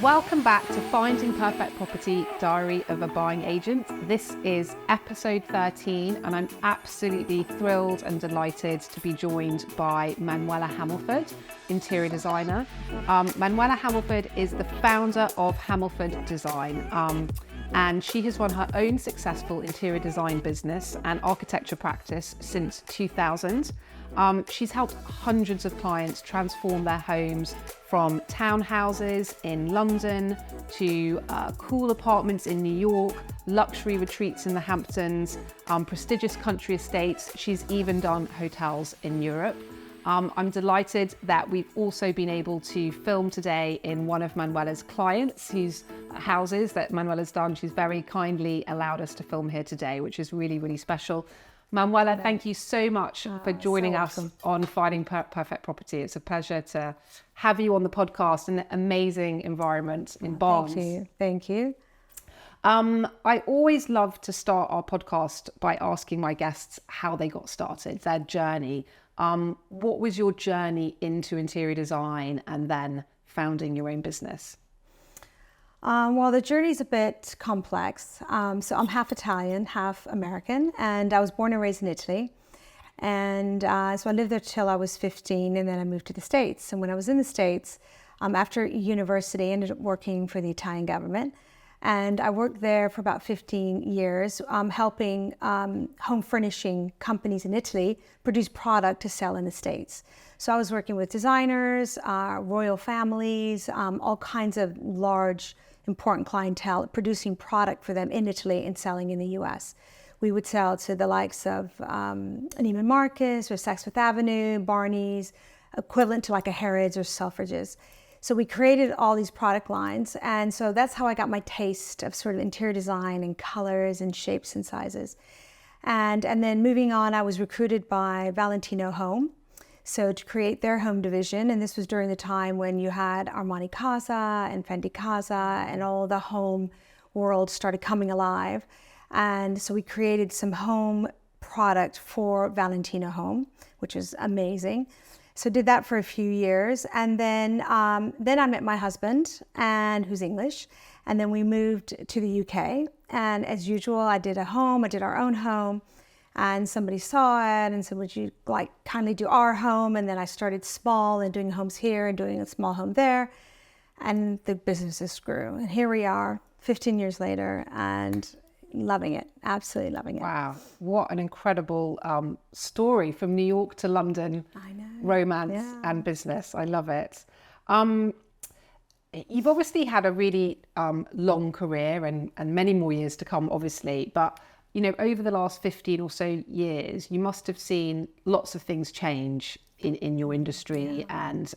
Welcome back to Finding Perfect Property, Diary of a Buying Agent. This is episode 13 and I'm absolutely thrilled and delighted to be joined by Manuela Hamilford, interior designer. Manuela Hamilford is the founder of Hamilford Design and she has run her own successful interior design business and architecture practice since 2000. She's helped hundreds of clients transform their homes from townhouses in London to cool apartments in New York, luxury retreats in the Hamptons, prestigious country estates. She's even done hotels in Europe. I'm delighted that we've also been able to film today in one of Manuela's clients whose houses that Manuela's done. She's very kindly allowed us to film here today, which is really, really special. Manuela, thank you so much for joining us on Finding Perfect Property. It's a pleasure to have you on the podcast in an amazing environment in Barnes. Thank you. I always love to start our podcast by asking my guests how they got started, their journey. What was your journey into interior design and then founding your own business? Well, the journey's a bit complex. So I'm half Italian, half American, and I was born and raised in Italy. And so I lived there till I was 15, and then I moved to the States. And when I was in the States, after university, I ended up working for the Italian government. And I worked there for about 15 years, helping home furnishing companies in Italy produce product to sell in the States. So I was working with designers, royal families, all kinds of large, important clientele, producing product for them in Italy and selling in the US. We would sell to the likes of Neiman Marcus or Saks Fifth Avenue, Barney's, equivalent to like a Harrods or Selfridges. So we created all these product lines. And so that's how I got my taste of sort of interior design and colors and shapes and sizes. And then moving on, I was recruited by Valentino Home. So to create their home division, and this was during the time when you had Armani Casa and Fendi Casa and all the home world started coming alive. And so we created some home product for Valentino Home, which was amazing. So did that for a few years. And then I met my husband, and who's English. And then we moved to the UK. And as usual, I did our own home. And somebody saw it and said, would you like kindly do our home? And then I started small and doing homes here and doing a small home there. And the businesses grew. And here we are 15 years later and loving it, absolutely loving it. Wow, what an incredible story from New York to London. I know. Romance and business. I love it. You've obviously had a really long career and many more years to come, obviously. But you know, over the last 15 or so years, you must have seen lots of things change in your industry and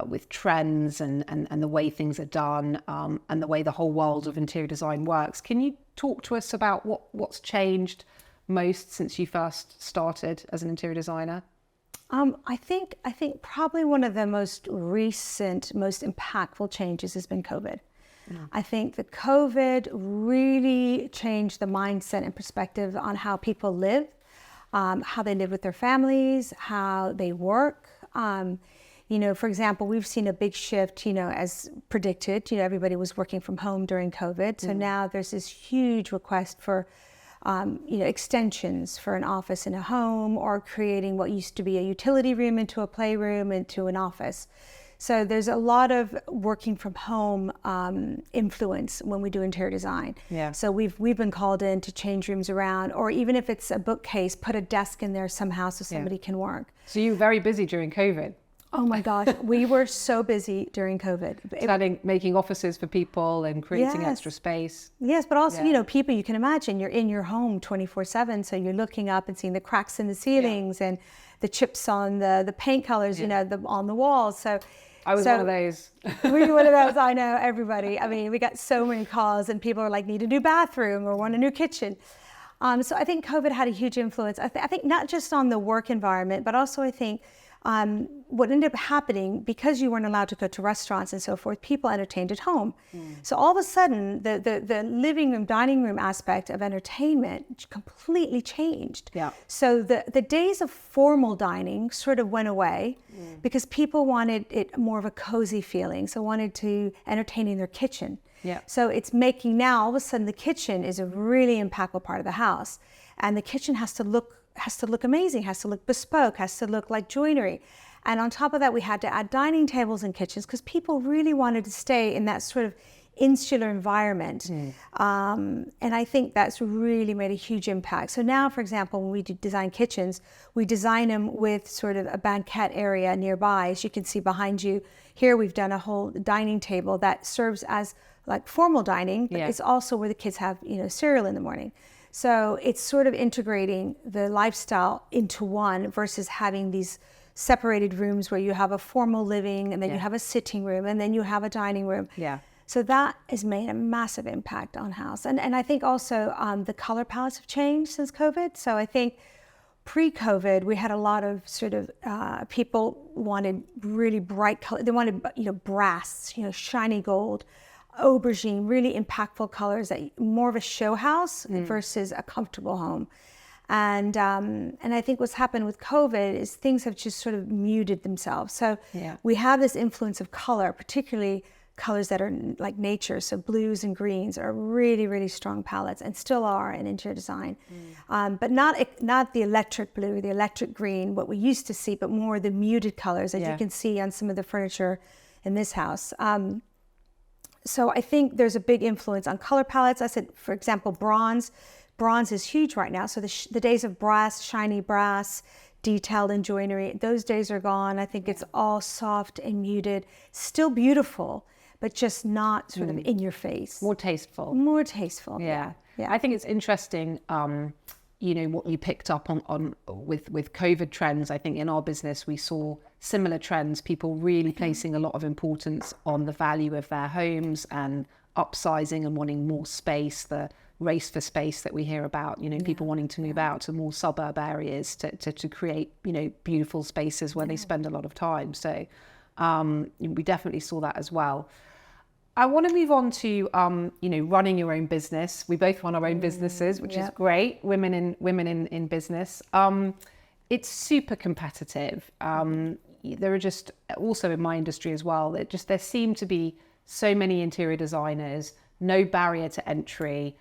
with trends and the way things are done and the way the whole world of interior design works. Can you talk to us about what's changed most since you first started as an interior designer? I think probably one of the most recent, most impactful changes has been COVID. I think that COVID really changed the mindset and perspective on how people live, how they live with their families, how they work. You know, for example, we've seen a big shift, you know, as predicted, you know, everybody was working from home during COVID. So now there's this huge request for, you know, extensions for an office in a home or creating what used to be a utility room into a playroom into an office. So there's a lot of working from home influence when we do interior design. Yeah. So we've been called in to change rooms around, or even if it's a bookcase, put a desk in there somehow so somebody can work. So you were very busy during COVID. Oh my gosh, we were so busy during COVID. Making offices for people and creating extra space. Yes, but also, you know, people, you can imagine you're in your home 24/7, so you're looking up and seeing the cracks in the ceilings and the chips on the paint colors, you know, on the walls. So I was one of those. We were one of those, I know, everybody. I mean, we got so many calls and people are like, need a new bathroom or want a new kitchen. So I think COVID had a huge influence. I think not just on the work environment, but also I think what ended up happening, because you weren't allowed to go to restaurants and so forth, people entertained at home. So all of a sudden, the living room, dining room aspect of entertainment completely changed. Yeah. So the days of formal dining sort of went away because people wanted it more of a cozy feeling. So wanted to entertain in their kitchen. Yeah. So it's making now, all of a sudden, the kitchen is a really impactful part of the house. And the kitchen has to look amazing, has to look bespoke, has to look like joinery. And on top of that, we had to add dining tables in kitchens because people really wanted to stay in that sort of insular environment. And I think that's really made a huge impact. So now, for example, when we design kitchens, we design them with sort of a banquette area nearby. As you can see behind you here, we've done a whole dining table that serves as like formal dining, but it's also where the kids have, cereal in the morning. So it's sort of integrating the lifestyle into one versus having these separated rooms where you have a formal living and then you have a sitting room and then you have a dining room. Yeah. So that has made a massive impact on house. And I think also the color palettes have changed since COVID. So I think pre-COVID, we had a lot of sort of people wanted really bright color. They wanted, brass, shiny gold, aubergine, really impactful colors, that more of a show house versus a comfortable home. And I think what's happened with COVID is things have just sort of muted themselves. So we have this influence of color, particularly colors that are like nature. So blues and greens are really, really strong palettes and still are in interior design. But not the electric blue, the electric green, what we used to see, but more the muted colors, as you can see on some of the furniture in this house. So I think there's a big influence on color palettes. I said, for example, bronze. Bronze is huge right now. So the days of brass, shiny brass, detailed in joinery, those days are gone. I think it's all soft and muted, still beautiful, but just not sort of in your face. More tasteful. More tasteful. Yeah. I think it's interesting, what you picked up on with COVID trends. I think in our business, we saw similar trends, people really placing a lot of importance on the value of their homes and upsizing and wanting more space, the race for space that we hear about, people wanting to move out to more suburb areas to create, beautiful spaces where they spend a lot of time. So we definitely saw that as well. I want to move on to, running your own business. We both run our own businesses, which is great. Women in business. It's super competitive. There are just also in my industry as well, there seem to be so many interior designers, no barrier to entry.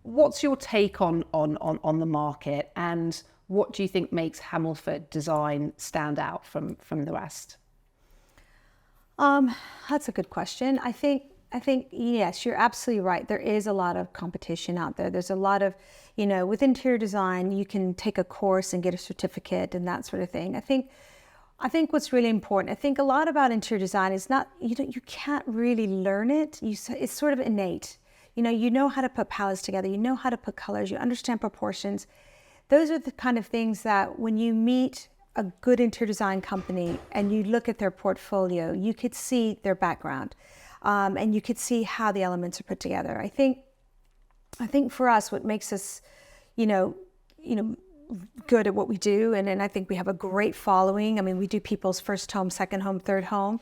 What's your take on the market, and what do you think makes Hamilford Design stand out from the rest? That's a good question. I think yes, you're absolutely right. There is a lot of competition out there. There's a lot of, with interior design, you can take a course and get a certificate and that sort of thing. I think what's really important, I think a lot about interior design is not, you can't really learn it. It's sort of innate. You know how to put palettes together. You know how to put colors. You understand proportions. Those are the kind of things that when you meet a good interior design company and you look at their portfolio, you could see their background, and you could see how the elements are put together. I think for us, what makes us, good at what we do, and I think we have a great following. I mean, we do people's first home, second home, third home.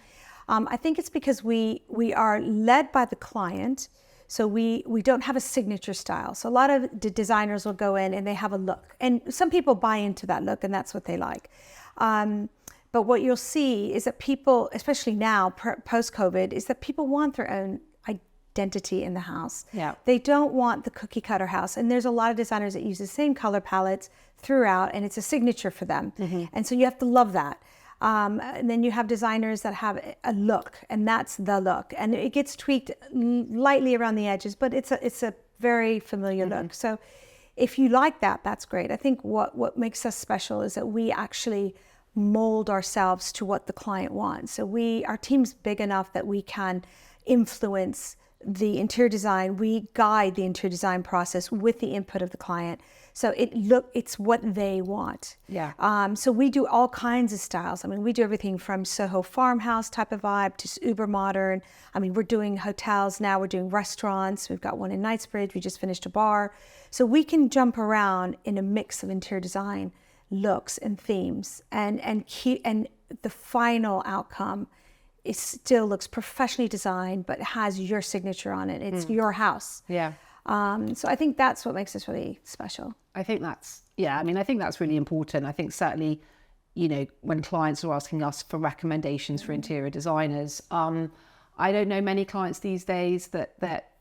I think it's because we are led by the client. So we don't have a signature style. So a lot of designers will go in and they have a look. And some people buy into that look and that's what they like. But what you'll see is that people, especially now, post-COVID, is that people want their own identity in the house. Yeah. They don't want the cookie cutter house. And there's a lot of designers that use the same color palettes throughout, and it's a signature for them. And so you have to love that. And then you have designers that have a look, and that's the look, and it gets tweaked lightly around the edges, but it's a very familiar look. So if you like that, that's great. I think what makes us special is that we actually mold ourselves to what the client wants. So our team's big enough that we can influence the interior design. We guide the interior design process with the input of the client. So it's what they want. Yeah. So we do all kinds of styles. I mean, we do everything from Soho farmhouse type of vibe to uber modern. I mean, we're doing hotels now. We're doing restaurants. We've got one in Knightsbridge. We just finished a bar. So we can jump around in a mix of interior design looks and themes, and the final outcome, it still looks professionally designed, but has your signature on it. It's your house. Yeah. So I think that's what makes this really special. I think that's really important. I think certainly, when clients are asking us for recommendations for interior designers, I don't know many clients these days that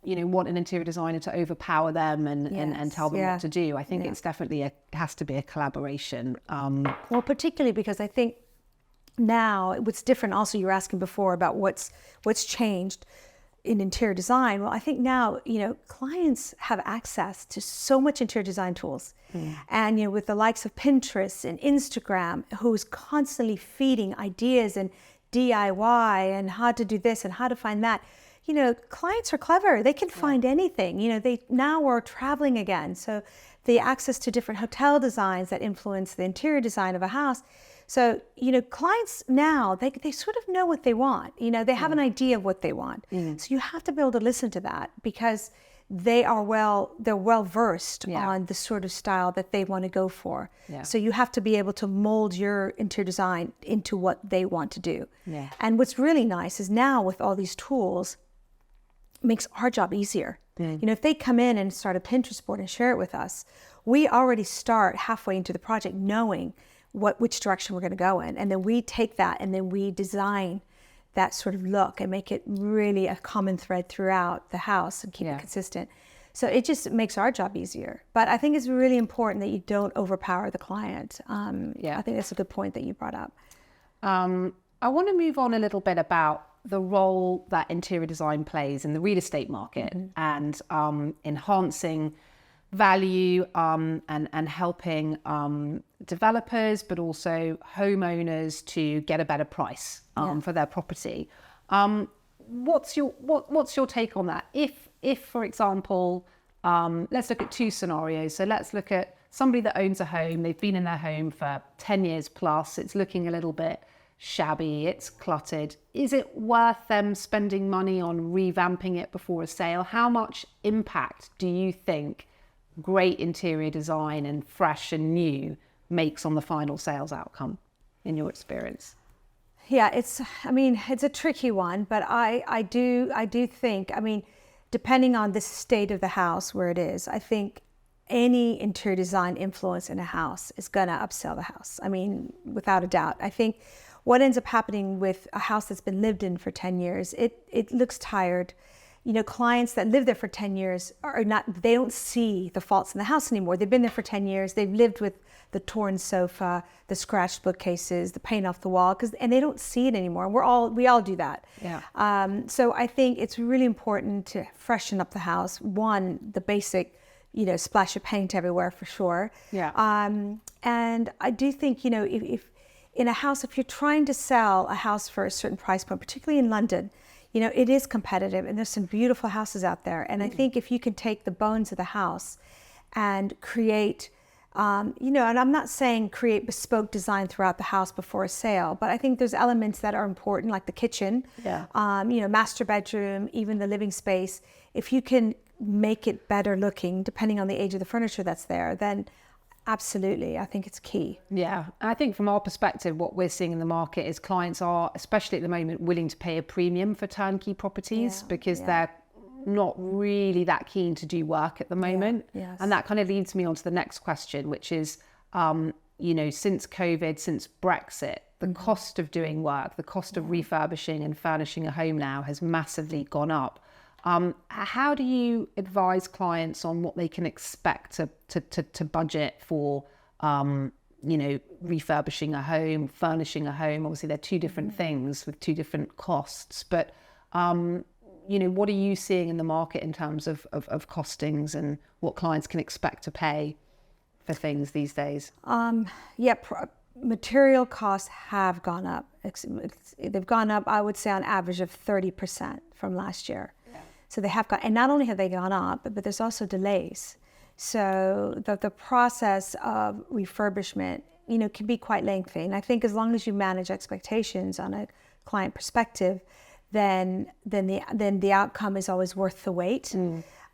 want an interior designer to overpower them and tell them what to do. I think it's definitely has to be a collaboration. Well, particularly because I think now what's different, also you were asking before about what's changed in interior design. Well, I think now, clients have access to so much interior design tools. And, with the likes of Pinterest and Instagram, who's constantly feeding ideas and DIY and how to do this and how to find that, clients are clever. They can find anything. They now are traveling again. So the access to different hotel designs that influence the interior design of a house. So, clients now, they sort of know what they want. They have an idea of what they want. So you have to be able to listen to that, because they're well versed on the sort of style that they want to go for. So you have to be able to mold your interior design into what they want to do. And what's really nice is now with all these tools, it makes our job easier. If they come in and start a Pinterest board and share it with us, we already start halfway into the project knowing which direction we're going to go in. And then we take that and then we design that sort of look and make it really a common thread throughout the house and keep it consistent. So it just makes our job easier. But I think it's really important that you don't overpower the client. I think that's a good point that you brought up. I want to move on a little bit about the role that interior design plays in the real estate market and enhancing value and helping developers, but also homeowners to get a better price for their property. What's your take on that? If for example, let's look at two scenarios. So let's look at somebody that owns a home. They've been in their home for 10 years plus. It's looking a little bit shabby, it's cluttered. Is it worth them spending money on revamping it before a sale? How much impact do you think great interior design and fresh and new makes on the final sales outcome, in your experience? Yeah, it's a tricky one, but I do think, depending on the state of the house where it is, I think any interior design influence in a house is going to upsell the house. Without a doubt. I think what ends up happening with a house that's been lived in for 10 years, it looks tired. Clients that live there for 10 years they don't see the faults in the house anymore. They've been there for 10 years. They've lived with the torn sofa, the scratched bookcases, the paint off the wall, and they don't see it anymore. We all do that. So I think it's really important to freshen up the house. One, the basic, splash of paint everywhere for sure. And I do think, if in a house, if you're trying to sell a house for a certain price point, particularly in London, it is competitive and there's some beautiful houses out there. And I think if you can take the bones of the house and create, and I'm not saying create bespoke design throughout the house before a sale, but I think there's elements that are important, like the kitchen, master bedroom, even the living space. If you can make it better looking, depending on the age of the furniture that's there, then absolutely, I think it's key. Yeah, I think from our perspective, what we're seeing in the market is clients are, especially at the moment, willing to pay a premium for turnkey properties because they're not really that keen to do work at the moment. And that kind of leads me on to the next question, which is, since COVID, since Brexit, the cost of doing work, the cost of refurbishing and furnishing a home now has massively gone up. How do you advise clients on what they can expect to budget for, refurbishing a home, furnishing a home? Obviously, they're two different things with two different costs. But, what are you seeing in the market in terms of costings and what clients can expect to pay for things these days? Material costs have gone up. They've gone up, I would say, on average of 30% from last year. So they have gone, and not only have they gone up, but there's also delays. So the process of refurbishment, can be quite lengthy. And I think as long as you manage expectations on a client perspective, then the outcome is always worth the wait.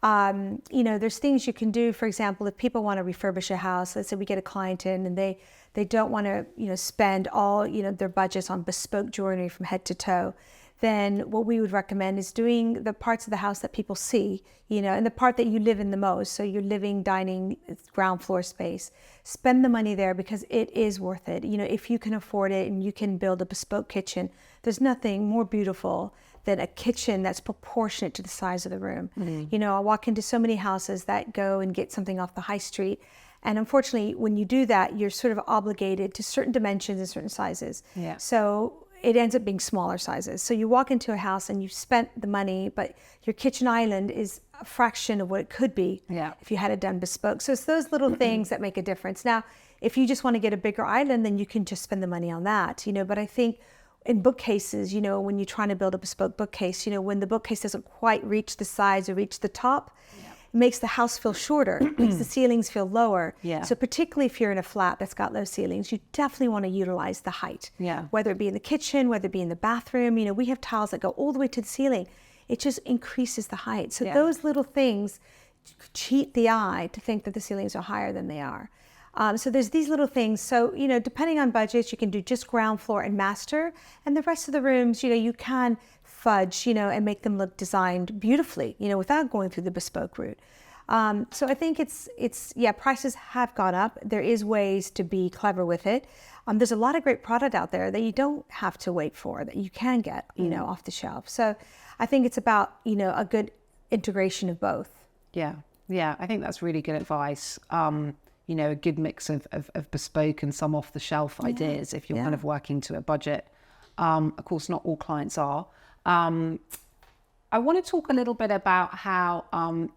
There's things you can do. For example, if people want to refurbish a house, let's say we get a client in and they they don't want to, spend all, their budgets on bespoke joinery from head to toe, then what we would recommend is doing the parts of the house that people see, and the part that you live in the most. So your living, dining, ground floor space. Spend the money there because it is worth it. If you can afford it and you can build a bespoke kitchen, there's nothing more beautiful than a kitchen that's proportionate to the size of the room. Mm-hmm. I walk into so many houses that go and get something off the high street. And unfortunately, when you do that, you're sort of obligated to certain dimensions and certain sizes. Yeah. So it ends up being smaller sizes. So you walk into a house and you've spent the money, but your kitchen island is a fraction of what it could be if you had it done bespoke. So it's those little things that make a difference. Now, if you just want to get a bigger island, then you can just spend the money on that, But I think in bookcases, when you're trying to build a bespoke bookcase, when the bookcase doesn't quite reach the sides or reach the top, it makes the house feel shorter, makes the ceilings feel lower. Yeah. So particularly if you're in a flat that's got low ceilings, you definitely want to utilize the height. Yeah. Whether it be in the kitchen, whether it be in the bathroom, we have tiles that go all the way to the ceiling. It just increases the height. So those little things cheat the eye to think that the ceilings are higher than they are. So there's these little things. So, depending on budgets, you can do just ground floor and master. And the rest of the rooms, you can fudge, and make them look designed beautifully, without going through the bespoke route. So I think prices have gone up. There is ways to be clever with it. There's a lot of great product out there that you don't have to wait for, that you can get, off the shelf. So I think it's about, a good integration of both. Yeah. Yeah. I think that's really good advice. A good mix of bespoke and some off the shelf ideas if you're kind of working to a budget. Of course, not all clients are. I want to talk a little bit about how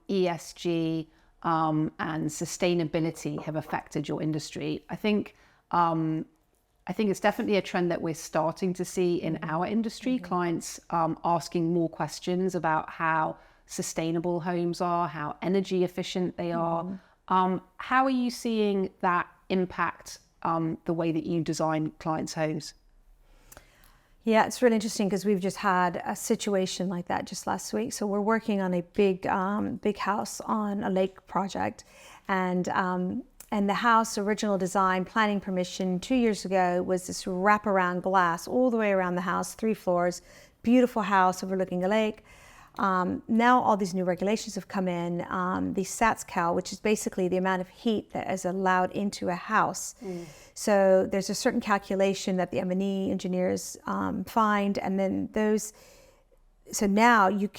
ESG and sustainability have affected your industry. I think it's definitely a trend that we're starting to see in our industry. Mm-hmm. Clients asking more questions about how sustainable homes are, how energy efficient they are. Mm-hmm. How are you seeing that impact the way that you design clients' homes? Yeah, it's really interesting because we've just had a situation like that just last week. So we're working on a big house on a lake project, and the house original design planning permission 2 years ago was this wraparound glass all the way around the house, 3 floors, beautiful house overlooking a lake. Now all these new regulations have come in, the SATS-CAL, which is basically the amount of heat that is allowed into a house. Mm. So there's a certain calculation that the M&E engineers find, and then so now you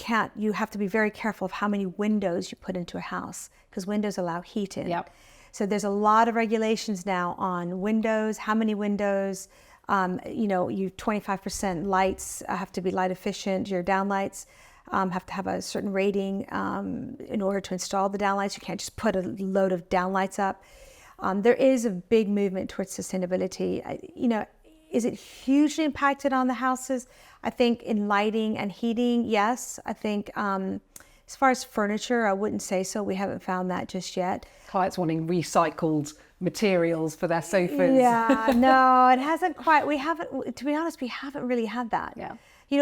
have to be very careful of how many windows you put into a house, because windows allow heat in. Yep. So there's a lot of regulations now on windows, how many windows, you 25% lights have to be light efficient, your downlights have to have a certain rating in order to install the downlights. You can't just put a load of downlights up. There is a big movement towards sustainability. Is it hugely impacted on the houses? I think in lighting and heating, yes. I think as far as furniture, I wouldn't say so. We haven't found that just yet. Clients wanting recycled materials for their sofas. Yeah, no, it hasn't quite. To be honest, we haven't really had that. Yeah.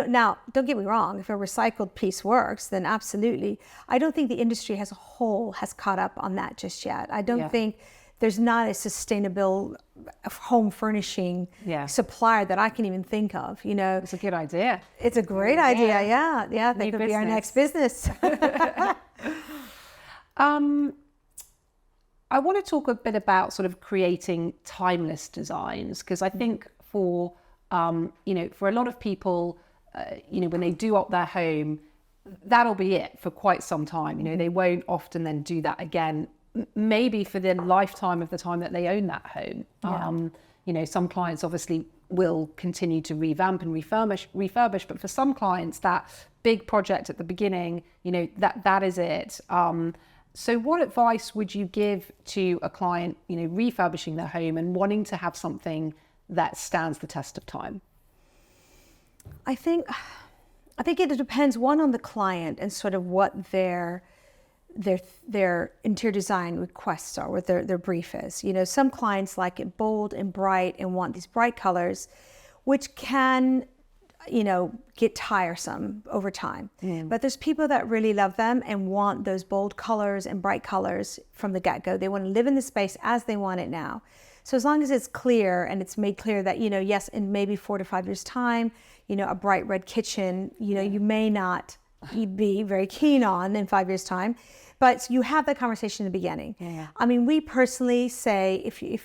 Now, don't get me wrong, if a recycled piece works, then absolutely. I don't think the industry as a whole has caught up on that just yet. I don't think there's not a sustainable home furnishing supplier that I can even think of, It's a good idea. It's a great idea, yeah. Yeah, that could be our next business. I want to talk a bit about sort of creating timeless designs, because I think for a lot of people, when they do up their home, that'll be it for quite some time. They won't often then do that again, maybe for the lifetime of the time that they own that home. Yeah. Some clients obviously will continue to revamp and refurbish, but for some clients, that big project at the beginning, that is it. So what advice would you give to a client, refurbishing their home and wanting to have something that stands the test of time? I think it depends, one, on the client and sort of what their interior design requests are, what their brief is. Some clients like it bold and bright and want these bright colors, which can, get tiresome over time. Mm. But there's people that really love them and want those bold colors and bright colors from the get-go. They want to live in the space as they want it now. So as long as it's clear and it's made clear that, yes, in maybe 4 to 5 years time, a bright red kitchen, you may not be very keen on in 5 years time, but you have that conversation in the beginning. Yeah. I mean, we personally say if you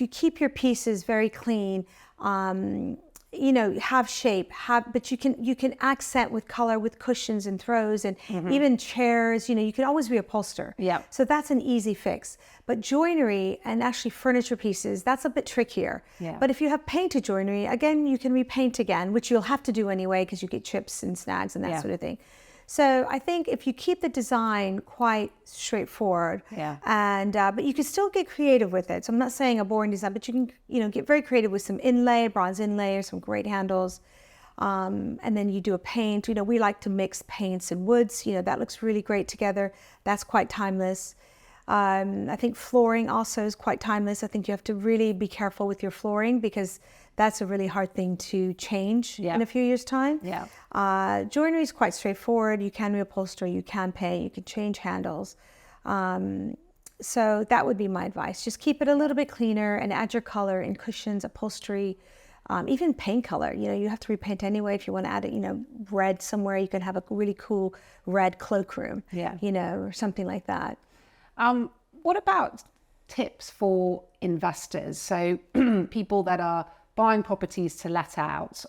keep your pieces very clean, have shape, but you can accent with color, with cushions and throws, and even chairs. You can always reupholster. Yeah. So that's an easy fix. But joinery and actually furniture pieces, that's a bit trickier. Yeah. But if you have painted joinery, again, you can repaint again, which you'll have to do anyway because you get chips and snags and that sort of thing. So I think if you keep the design quite straightforward, and but you can still get creative with it. So I'm not saying a boring design, but you can get very creative with some inlay, bronze inlay, or some great handles, and then you do a paint. We like to mix paints and woods. That looks really great together. That's quite timeless. I think flooring also is quite timeless. I think you have to really be careful with your flooring because that's a really hard thing to change in a few years' time. Yeah. Joinery is quite straightforward. You can reupholster, you can paint, you can change handles. So that would be my advice. Just keep it a little bit cleaner and add your color in cushions, upholstery, even paint color. You have to repaint anyway. If you want to add it, red somewhere, you can have a really cool red cloakroom, or something like that. What about tips for investors? So people that are buying properties to let out,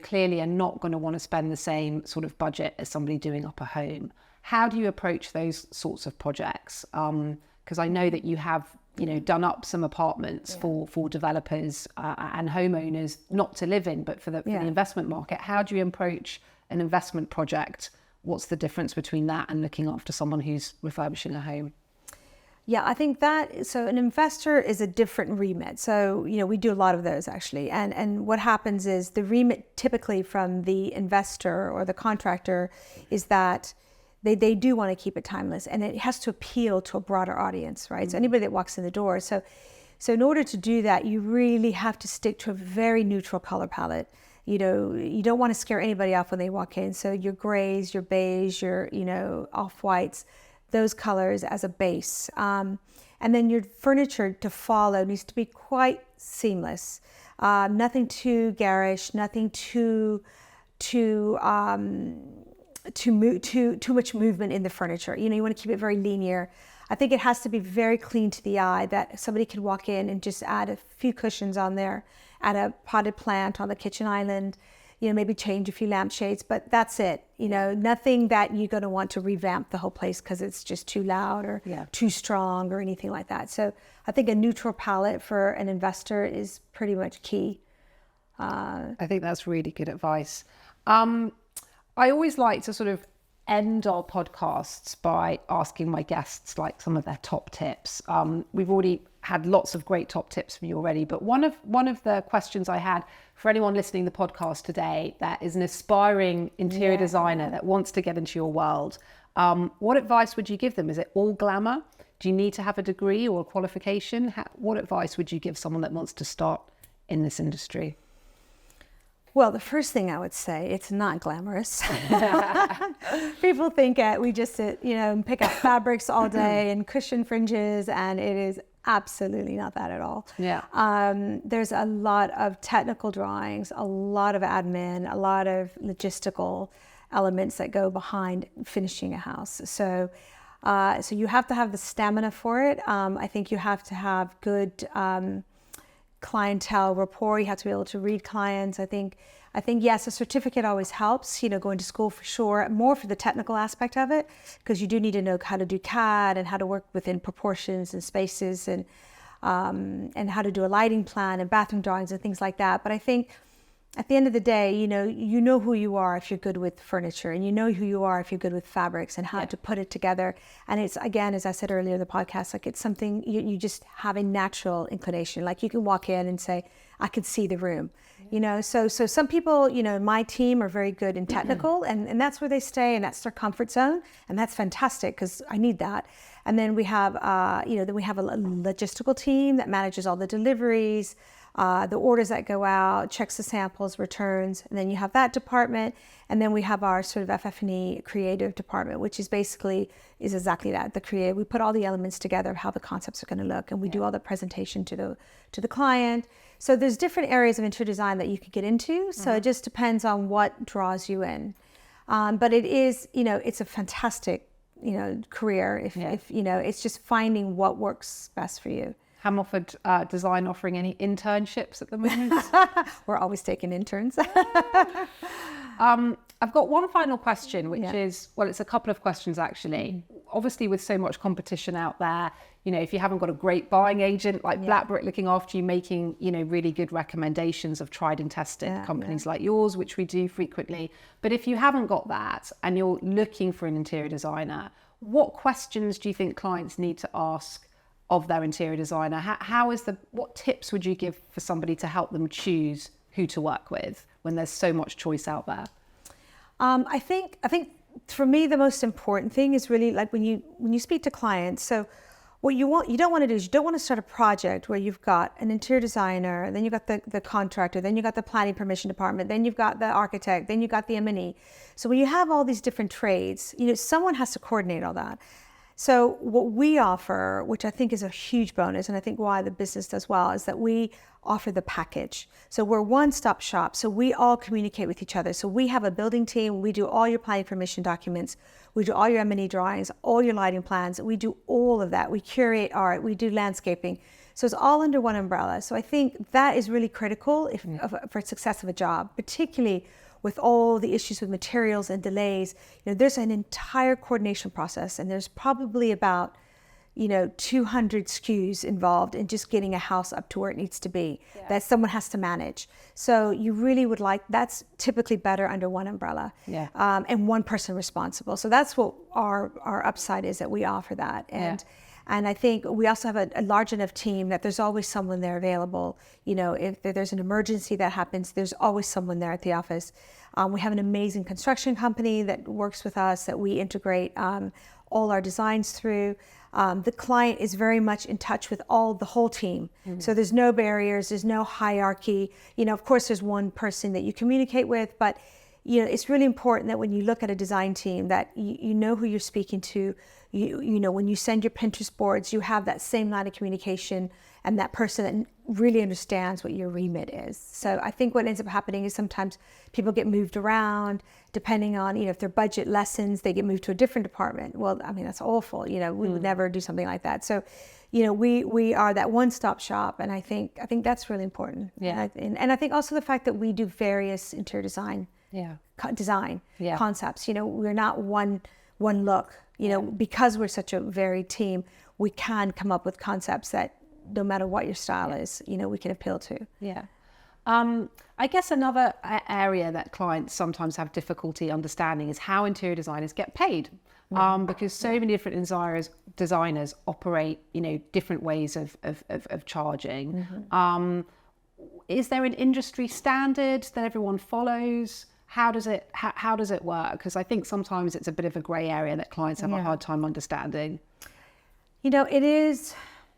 clearly are not going to want to spend the same sort of budget as somebody doing up a home. How do you approach those sorts of projects? Because I know that you have, done up some apartments for developers and homeowners, not to live in, but for the investment market. How do you approach an investment project? What's the difference between that and looking after someone who's refurbishing a home? Yeah, I think so an investor is a different remit. So, we do a lot of those actually. And what happens is the remit typically from the investor or the contractor is that they do want to keep it timeless and it has to appeal to a broader audience, right? So anybody that walks in the door. So in order to do that, you really have to stick to a very neutral color palette. You don't want to scare anybody off when they walk in. So your grays, your beige, your, off-whites, those colors as a base. And then your furniture to follow needs to be quite seamless. Nothing too garish, nothing too much movement in the furniture. You want to keep it very linear. I think it has to be very clean to the eye that somebody could walk in and just add a few cushions on there, add a potted plant on the kitchen island, maybe change a few lampshades, but that's it. Nothing that you're going to want to revamp the whole place because it's just too loud or too strong or anything like that. So I think a neutral palette for an investor is pretty much key. I think that's really good advice. I always like to sort of end our podcasts by asking my guests like some of their top tips. We've already had lots of great top tips from you already, but one of the questions I had for anyone listening to the podcast today that is an aspiring interior designer that wants to get into your world, what advice would you give them? Is it all glamour? Do you need to have a degree or a qualification? What advice would you give someone that wants to start in this industry? Well, the first thing I would say, it's not glamorous. People think we just sit, and pick up fabrics all day and cushion fringes, and it is absolutely not that at all. Yeah. There's a lot of technical drawings, a lot of admin, a lot of logistical elements that go behind finishing a house. So you have to have the stamina for it. I think you have to have good clientele rapport. You have to be able to read clients. I think yes, a certificate always helps, going to school for sure, more for the technical aspect of it, because you do need to know how to do CAD and how to work within proportions and spaces and how to do a lighting plan and bathroom drawings and things like that. But I think at the end of the day, you know who you are if you're good with furniture, and you know who you are if you're good with fabrics and how to put it together. And it's, again, as I said earlier in the podcast, like it's something you just have a natural inclination. Like you can walk in and say, I can see the room, So some people, my team are very good in technical and that's where they stay and that's their comfort zone. And that's fantastic because I need that. And then we have, a logistical team that manages all the deliveries. the orders that go out, checks the samples, returns, and then you have that department. And then we have our sort of FF&E creative department, which is exactly that, the creative. We put all the elements together of how the concepts are going to look, and we do all the presentation to the client. So there's different areas of interior design that you could get into. So it just depends on what draws you in. But it is, it's a fantastic, career. If it's just finding what works best for you. Hamilford Design offering any internships at the moment? We're always taking interns. I've got one final question, which is, well, it's a couple of questions actually. Obviously, with so much competition out there, if you haven't got a great buying agent like Blackbrick looking after you, making, really good recommendations of tried and tested companies like yours, which we do frequently. But if you haven't got that and you're looking for an interior designer, what questions do you think clients need to ask of their interior designer? What tips would you give for somebody to help them choose who to work with when there's so much choice out there? I think for me, the most important thing is really like when you speak to clients. So what you don't want to do is you don't want to start a project where you've got an interior designer, then you've got the contractor, then you've got the planning permission department, then you've got the architect, then you've got the M&E. So when you have all these different trades, someone has to coordinate all that. So what we offer, which I think is a huge bonus, and I think why the business does well, is that we offer the package. So we're one-stop shop. So we all communicate with each other. So we have a building team. We do all your planning permission documents. We do all your M&E drawings, all your lighting plans. We do all of that. We curate art. We do landscaping. So it's all under one umbrella. So I think that is really critical for success of a job, particularly with all the issues with materials and delays. There's an entire coordination process, and there's probably about 200 SKUs involved in just getting a house up to where it needs to be that someone has to manage. So you really would that's typically better under one umbrella and one person responsible. So that's what our upside is, that we offer that. And I think we also have a large enough team that there's always someone there available. If there's an emergency that happens, there's always someone there at the office. We have an amazing construction company that works with us, that we integrate all our designs through. The client is very much in touch with the whole team. So there's no barriers, there's no hierarchy. Of course, there's one person that you communicate with, but it's really important that when you look at a design team, that you know who you're speaking to. When you send your Pinterest boards, you have that same line of communication and that person that really understands what your remit is. So I think what ends up happening is sometimes people get moved around depending on, if their budget lessens, they get moved to a different department. Well, I mean, that's awful. We would never do something like that. So, we are that one-stop shop, and I think that's really important. Yeah. And I think also the fact that we do various interior design concepts. We're not one look. Because we're such a varied team, we can come up with concepts that no matter what your style is, we can appeal to. Yeah. I guess another area that clients sometimes have difficulty understanding is how interior designers get paid. Because so many different designers operate, different ways of charging. Is there an industry standard that everyone follows? How does it work? Because I think sometimes it's a bit of a grey area that clients have a hard time understanding.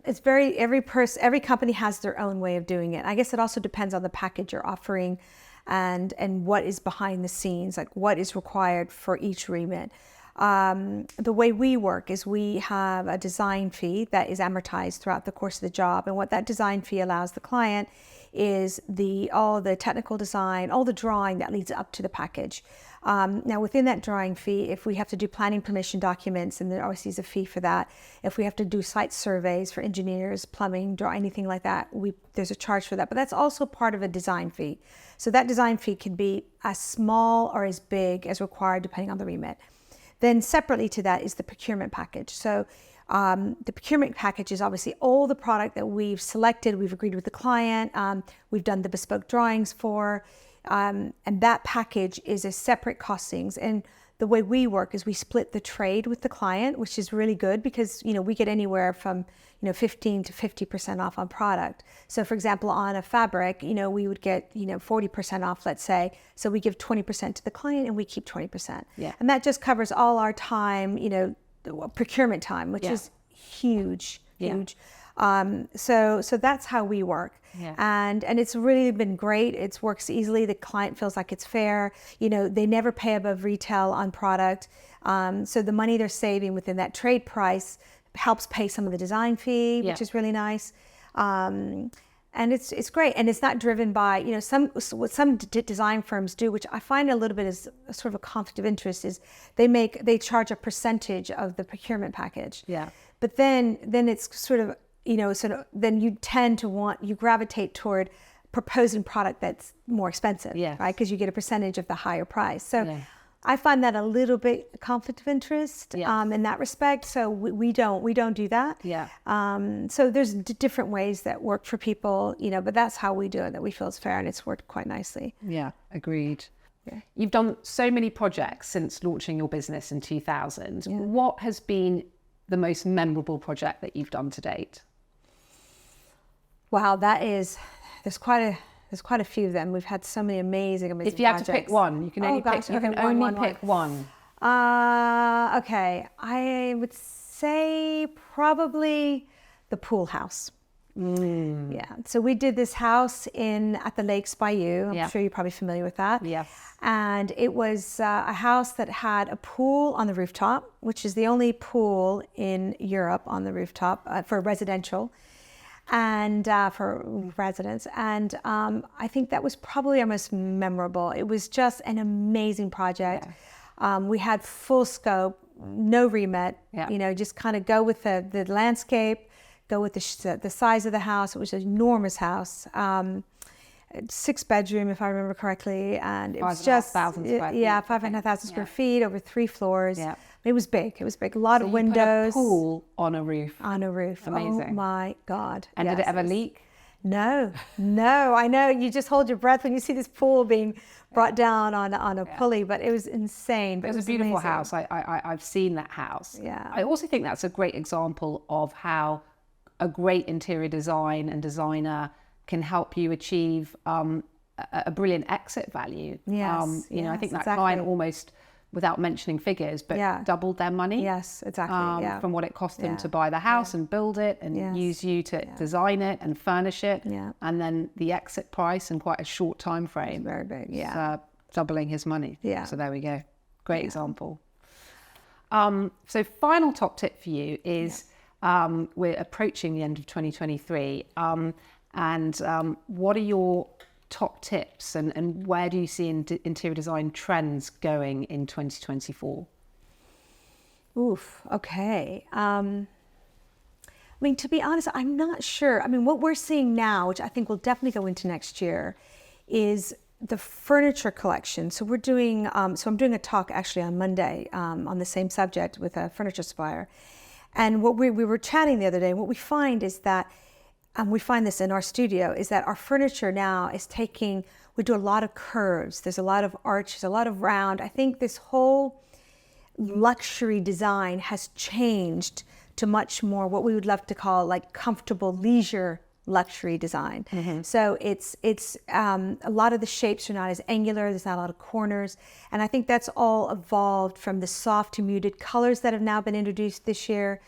It's every company has their own way of doing it. I guess it also depends on the package you're offering and what is behind the scenes, like what is required for each remit. The way we work is we have a design fee that is amortized throughout the course of the job, and what that design fee allows the client is all the technical design, all the drawing that leads up to the package. Now within that drawing fee, if we have to do planning permission documents, and there obviously is a fee for that. If we have to do site surveys for engineers, plumbing, anything like that, there's a charge for that, but that's also part of a design fee. So that design fee can be as small or as big as required depending on the remit. Then separately to that is the procurement package. So the procurement package is obviously all the product that we've selected, we've agreed with the client, we've done the bespoke drawings for, and that package is a separate costings. And the way we work is we split the trade with the client, which is really good because, we get anywhere from, 15 to 50% off on product. So for example, on a fabric, we would get, 40% off, let's say. So we give 20% to the client and we keep 20%. Yeah. And that just covers all our time, procurement time, which is huge. So that's how we work. Yeah. And it's really been great. It works easily. The client feels like it's fair. You know, they never pay above retail on product. So the money they're saving within that trade price helps pay some of the design fee, which is really nice. And it's great. And it's not driven by, you know, what some design firms do, which I find a little bit is sort of a conflict of interest, is they charge a percentage of the procurement package. Yeah. But then it's sort of, you know, then you tend to you gravitate toward proposing product that's more expensive, right? Because you get a percentage of the higher price. So I find that a little bit a conflict of interest in that respect. So we don't do that. Yeah. So there's different ways that work for people, you know, but that's how we do it, that we feel it's fair, and it's worked quite nicely. Yeah, agreed. Yeah. You've done so many projects since launching your business in 2000. Yeah. What has been the most memorable project that you've done to date? Wow, there's quite a few of them. We've had so many amazing If you projects. Had to pick one, you can only pick one. Okay, I would say probably the pool house. Yeah, so we did this house at the Lakes Bayou. I'm sure you're probably familiar with that. Yes. And it was a house that had a pool on the rooftop, which is the only pool in Europe on the rooftop for residential. And for residents, and I think that was probably our most memorable. It was just an amazing project. We had full scope, no remit. You know, just kind of go with the landscape, go with the size of the house. It was an enormous house, 6-bedroom if I remember correctly, and it was just 5,500 square feet over 3 floors. Yeah. It was big. A lot of windows. Put a pool on a roof. Amazing. Oh my God. And did it ever leak? No. I know you just hold your breath when you see this pool being brought down on a pulley, but it was insane. But it was a beautiful house. I've seen that house. Yeah. I also think that's a great example of how a great interior design and designer can help you achieve a brilliant exit value. Yes. You know, I think that client almost, without mentioning figures, but doubled their money. Yes, exactly. From what it cost them to buy the house and build it and use you to design it and furnish it. Yeah. And then the exit price in quite a short time frame. It's very big. Yeah. Doubling his money. Yeah. So there we go. Great example. So final top tip for you is we're approaching the end of 2023. And what are your top tips and where do you see interior design trends going in 2024? Okay. I mean, to be honest, I'm not sure. I mean, what we're seeing now, which I think will definitely go into next year, is the furniture collection. So we're doing, I'm doing a talk actually on Monday on the same subject with a furniture supplier. And what we were chatting the other day, what we find is that we find this in our studio, is that our furniture now is we do a lot of curves. There's a lot of arches, a lot of round. I think this whole luxury design has changed to much more what we would love to call like comfortable leisure luxury design. Mm-hmm. So it's a lot of the shapes are not as angular. There's not a lot of corners. And I think that's all evolved from the soft to muted colors that have now been introduced this year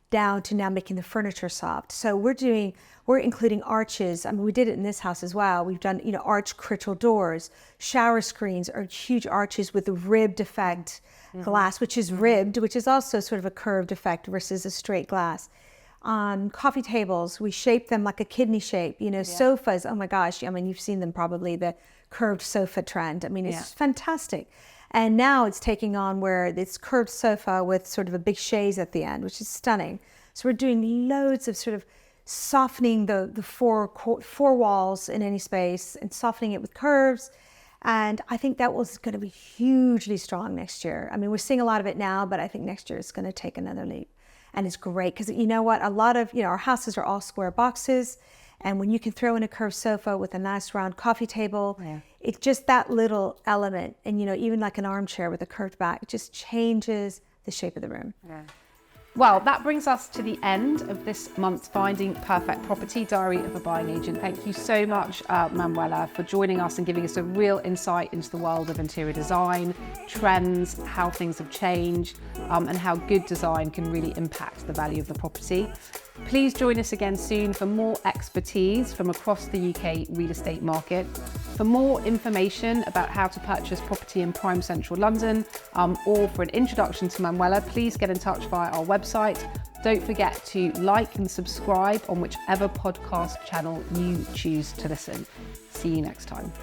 down to now making the furniture soft. So we're including arches. I mean, we did it in this house as well. We've done, arch critchel doors. Shower screens are huge arches with a ribbed effect glass, which is ribbed, which is also sort of a curved effect versus a straight glass. Coffee tables, we shape them like a kidney shape. Sofas, oh my gosh, I mean, you've seen them probably, the curved sofa trend. I mean, it's fantastic. And now it's taking on where it's curved sofa with sort of a big chaise at the end, which is stunning. So we're doing loads of sort of softening the four walls in any space and softening it with curves. And I think that was going to be hugely strong next year. I mean, we're seeing a lot of it now, but I think next year it's going to take another leap. And it's great because you know what? A lot of, our houses are all square boxes. And when you can throw in a curved sofa with a nice round coffee table, it's just that little element. And, even like an armchair with a curved back, it just changes the shape of the room. Yeah. Well, that brings us to the end of this month's Finding Perfect Property Diary of a Buying Agent. Thank you so much, Manuela, for joining us and giving us a real insight into the world of interior design, trends, how things have changed, and how good design can really impact the value of the property. Please join us again soon for more expertise from across the UK real estate market. For more information about how to purchase property in prime central London, or for an introduction to Manuela, please get in touch via our website. Don't forget to like and subscribe on whichever podcast channel you choose to listen. See you next time.